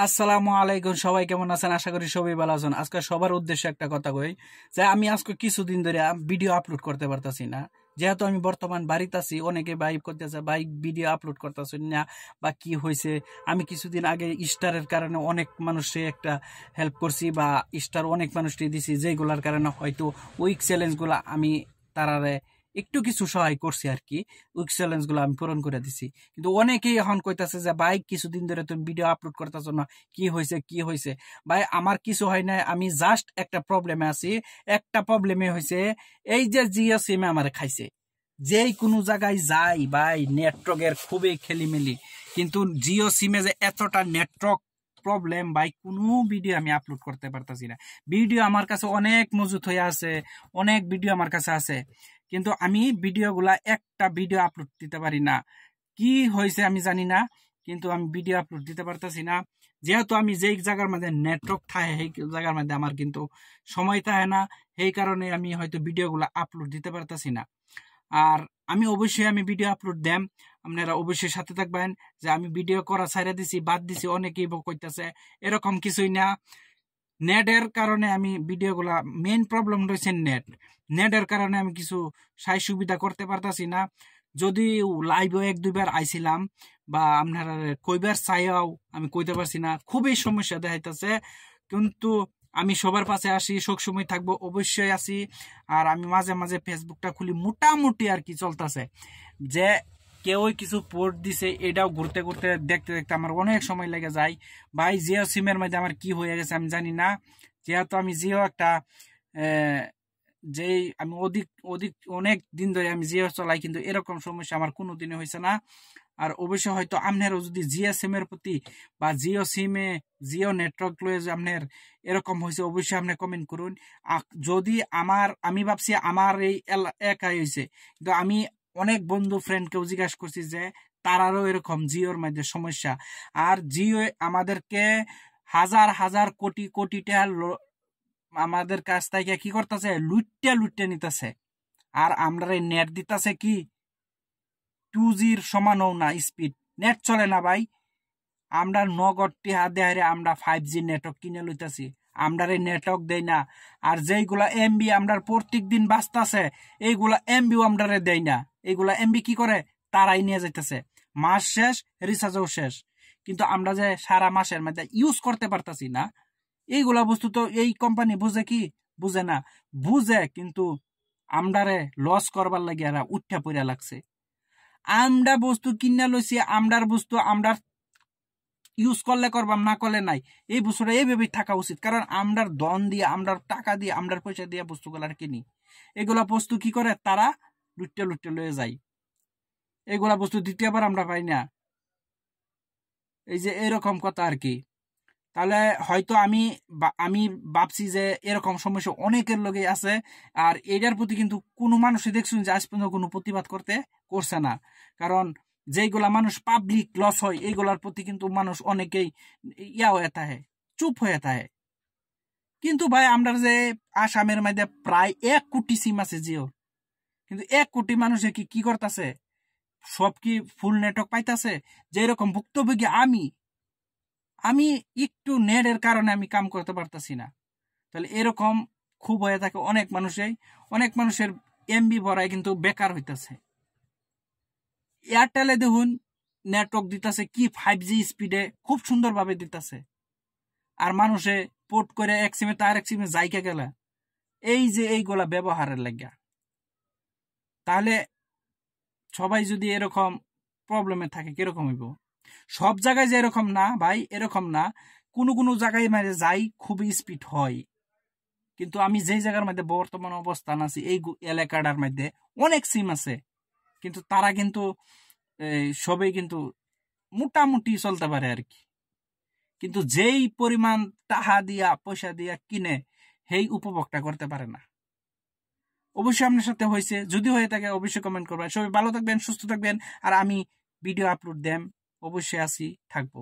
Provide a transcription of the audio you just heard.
আসসালামু আলাইকুম। সবাই কেমন আছেন? আশা করি সবাই ভালো আছেন। আজকে সবার উদ্দেশ্যে একটা কথা কই যে আমি আজকে কিছুদিন ধরে ভিডিও আপলোড করতে পারতাছি না। যেহেতু আমি বর্তমান বাড়িতে আছি, অনেকে বাইক করতেছে, বাইক ভিডিও আপলোড করতেছে না বা কি হয়েছে। আমি কিছুদিন আগে স্টারের কারণে অনেক মানুষে একটা হেল্প করছি বা স্টার অনেক মানুষকে দিছি, যেগুলার কারণে হয়তো উইক চ্যালেঞ্জগুলো আমি তারারে একটু কিছু সহায় করছি আর কি। উইক চ্যালেঞ্জ গুলো আমি পূরণ করে দিছি। কিন্তু অনেকেই এখন কইতাছে যে ভাই কিছুদিন ধরে তুমি ভিডিও আপলোড করতেছো না, কি হয়েছে কি হয়েছে? ভাই আমার কিছু হয় না, আমি জাস্ট একটা প্রবলেমে আছি। একটা প্রবলেমে হয়েছে এই যে জিও সিমে আমার খাইছে। যেই কোনো জায়গায় যাই ভাই নেটওয়ার্কের খুবই খেলিমেলি, কিন্তু জিও সিমে যে এতটা নেটওয়ার্ক প্রবলেম ভাই, কোনো ভিডিও আমি আপলোড করতে পারতাছি না। ভিডিও আমার কাছে অনেক মজুত হয়ে আছে, অনেক ভিডিও আমার কাছে আছে, কিন্তু আমি ভিডিওগুলা একটা ভিডিও আপলোড দিতে পারি না। কি হয়েছে আমি জানি না, কিন্তু আমি ভিডিও আপলোড দিতে পারতেছি না। যেহেতু আমি যেই জায়গার মধ্যে নেটওয়ার্ক থাকে সেই জায়গার মধ্যে আমার কিন্তু সময় থাকে না, সেই কারণে আমি হয়তো ভিডিওগুলো আপলোড দিতে পারতেছি না। আর আমি ভিডিও আপলোড দেম, আপনারা অবশ্যই সাথে থাকবেন। যে আমি ভিডিও করা ছাইড়া দিছি, বাদ দিছি, অনেকেই কইতাছে এরকম কিছুই না। নেটের কারণে আমি ভিডিওগুলা, মেইন প্রবলেম রয়েছে নেটের কারণে আমি কিছু সাই সুবিধা করতে পারতাছি না। যদি লাইভও এক দুইবার আইছিলাম বা আপনারা কইবার চাইও আমি কইতে পারছি না, খুবই সমস্যা দেখাইতেছে। কিন্তু আমি সবার পাশে আসি, সবসময় থাকবো, অবশ্যই আছি। আর আমি মাঝে মাঝে ফেসবুকটা খুলি, মোটামুটি আর কি চলতেছে। যে কেউ কিছু পোস্ট দিছে, এটাও ঘুরতে ঘুরতে দেখতে দেখতে আমার অনেক সময় লেগে যায়। ভাই জিও সিমের মধ্যে আমার কি হয়ে গেছে আমি জানি না। যেহেতু আমি জিও একটা যেই আমি অধিক অধিক অনেক দিন ধরে আমি জিও চলাই, কিন্তু এরকম সমস্যা আমার কোনো দিনে হয়েছে না। আর অবশ্যই হয়তো আপনারও যদি জিও সিমের প্রতি বা জিও সিমে জিও নেটওয়ার্ক লয়ে যে আপনার এরকম হয়েছে, অবশ্যই আপনি কমেন্ট করুন। যদি আমি ভাবছি আমার এই একাই হয়েছে, কিন্তু আমি অনেক বন্ধু ফ্রেন্ডকেও জিজ্ঞাসা করছি যে তারারও এরকম জিওর মধ্যে সমস্যা। আর জিও আমাদেরকে হাজার হাজার কোটি কোটি টাকা আমাদের কাছ থেকে কি করতেছে, লুটতে লুটতে নিতেছে। আর আমরা এই নেট দিতেছে কি 2G সমানও না স্পিড, নেট চলে না ভাই। আমরা নগদ টিহা দেহারে আমরা 5G নেটওয়ার্ক কিনে লইতেছি, আমরা এই নেটওয়ার্ক দেই না। আর যেইগুলা এমবি আমরা প্রত্যেক দিন বাঁচতেছে, এইগুলা এমবিও আমরা দেই না। এইগুলা এমবি কি করে, তারাই নিয়ে যাইতেছে। মাস শেষ, রিচার্জও শেষ, কিন্তু আমরা যে সারা মাসের মধ্যে ইউজ করতে পারতাছি না। এইগুলা বস্তু তো এই কোম্পানি বুঝে কি? বুঝে না। বুঝে, কিন্তু আমরারে লস করবার লাগে এরা উঠা পড়া লাগছে। আমরা বস্তু কিনা লইছি, আমরার বস্তু আমরা ইউজ করলে করবাম, না করলে নাই। এই বস্তুটা এইভাবে থাকা উচিত, কারণ আমরার দন দিয়ে, আমরার টাকা দিয়ে, আমরার পয়সা দিয়ে বস্তুগুলা কিনি। এগুলা বস্তু কি করে, তারা লুটতে লুটতে লয়ে যায়। এগুলা বস্তু দ্বিতীয়বার আমরা পাই না। এই যে এরকম কথা আর কি। তাহলে হয়তো আমি ভাবছি যে এরকম সমস্যা অনেকের লোকে আছে। আর এটার প্রতি কিন্তু কোনো মানুষই দেখছুন যে আজ পর্যন্ত কোনো প্রতিবাদ করছে না। কারণ যেইগুলা মানুষ পাবলিক লস হয়, এইগুলার প্রতি কিন্তু মানুষ অনেকেই হয়ে থাকে, চুপ হয়ে থাকে। কিন্তু ভাই আমরা যে আসামের মধ্যে প্রায় 1 কোটি সিম আছে জিও, কিন্তু 1 কোটি মানুষে কি কি করতেছে? সব কি ফুল নেটওয়ার্ক পাইতেছে? যেরকম ভুক্তভোগী আমি একটু নেটের কারণে আমি কাম করতে পারতাছি না। তাহলে এরকম খুব হয়ে থাকে অনেক মানুষের এমবি ভরায় কিন্তু বেকার হইতাছে। এয়ারটেলে দেখুন নেটওয়ার্ক দিতেছে কি 5G স্পিডে, খুব সুন্দরভাবে দিতেছে। আর মানুষে পোর্ট করে এক সিমে তার এক সিমে যাইকা গেলে, এই যে এইগুলা ব্যবহারের লাগিয়া। তাহলে সবাই যদি এরকম প্রবলেমে থাকে কিরকম হইব? সব জায়গায় যে এরকম না ভাই, এরকম না। কোনো কোনো জায়গায় মানে যাই খুবই স্পিড হয়। কিন্তু আমি যেই জায়গার মধ্যে বর্তমান অবস্থান আছি, এই এলাকাটার মধ্যে অনেক সিম আছে, কিন্তু তারা কিন্তু সবাই কিন্তু মোটামুটি চলতে পারে আর কি। কিন্তু যেই পরিমাণ টাকা দিয়া পয়সা দিয়া কিনে, সেই উপভোগটা করতে পারে না। অবশ্যই আপনার সাথে হয়েছে, যদি হয়ে থাকে অবশ্যই কমেন্ট করবেন। সবাই ভালো থাকবেন, সুস্থ থাকবেন। আর আমি ভিডিও আপলোড দেম, অবশ্যই আসি, থাকবো।